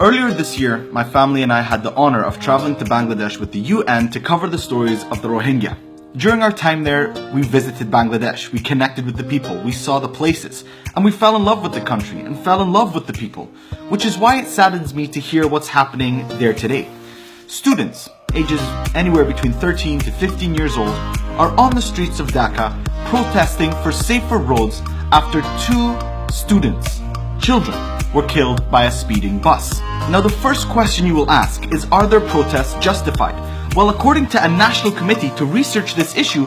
Earlier this year, my family and I had the honor of traveling to Bangladesh with the UN to cover the stories of the Rohingya. During our time there, we visited Bangladesh, we connected with the people, we saw the places, and we fell in love with the country and fell in love with the people, which is why it saddens me to hear what's happening there today. Students, ages anywhere between 13 to 15 years old, are on the streets of Dhaka protesting for safer roads after two students, children, were killed by a speeding bus. Now the first question you will ask is, are their protests justified? Well, according to a national committee to research this issue,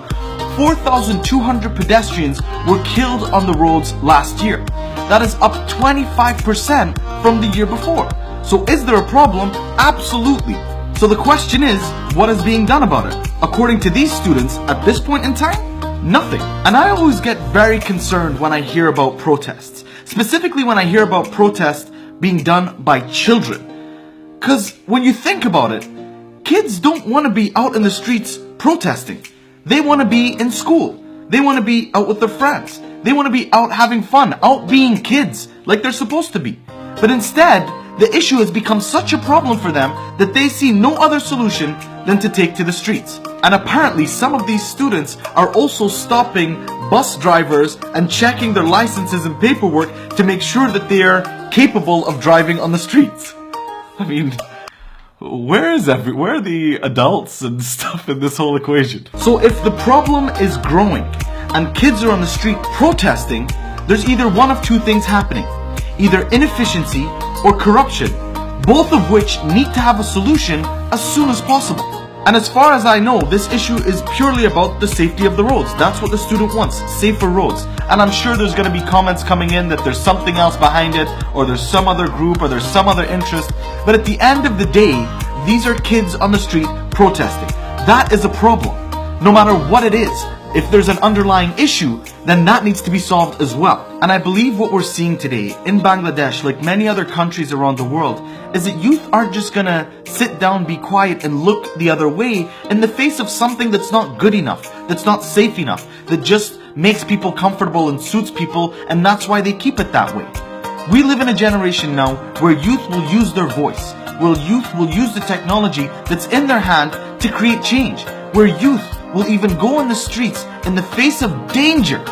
4,200 pedestrians were killed on the roads last year. That is up 25% from the year before. So is there a problem? Absolutely. So the question is, what is being done about it? According to these students, at this point in time, nothing. And I always get very concerned when I hear about protests. Specifically when I hear about protests being done by children. Because when you think about it, kids don't want to be out in the streets protesting. They want to be in school. They want to be out with their friends. They want to be out having fun, out being kids like they're supposed to be. But instead, the issue has become such a problem for them that they see no other solution than to take to the streets. And apparently some of these students are also stopping bus drivers and checking their licenses and paperwork to make sure that they are capable of driving on the streets. I mean, where are the adults and stuff in this whole equation? So if the problem is growing and kids are on the street protesting, there's either one of two things happening. Either inefficiency or corruption, both of which need to have a solution as soon as possible. And as far as I know, this issue is purely about the safety of the roads. That's what the student wants, safer roads. And I'm sure there's going to be comments coming in that there's something else behind it, or there's some other group, or there's some other interest. But at the end of the day, these are kids on the street protesting. That is a problem. No matter what it is, if there's an underlying issue, then that needs to be solved as well. And I believe what we're seeing today in Bangladesh, like many other countries around the world, is that youth aren't just gonna sit down, be quiet, and look the other way in the face of something that's not good enough, that's not safe enough, that just makes people comfortable and suits people, and that's why they keep it that way. We live in a generation now where youth will use their voice, where youth will use the technology that's in their hand to create change, where youth will even go on the streets in the face of danger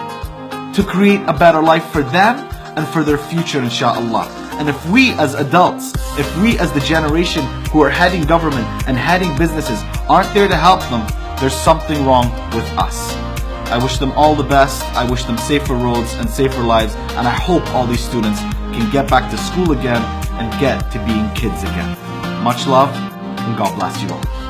to create a better life for them and for their future, inshallah. And if we as adults, if we as the generation who are heading government and heading businesses aren't there to help them, there's something wrong with us. I wish them all the best. I wish them safer roads and safer lives. And I hope all these students can get back to school again and get to being kids again. Much love and God bless you all.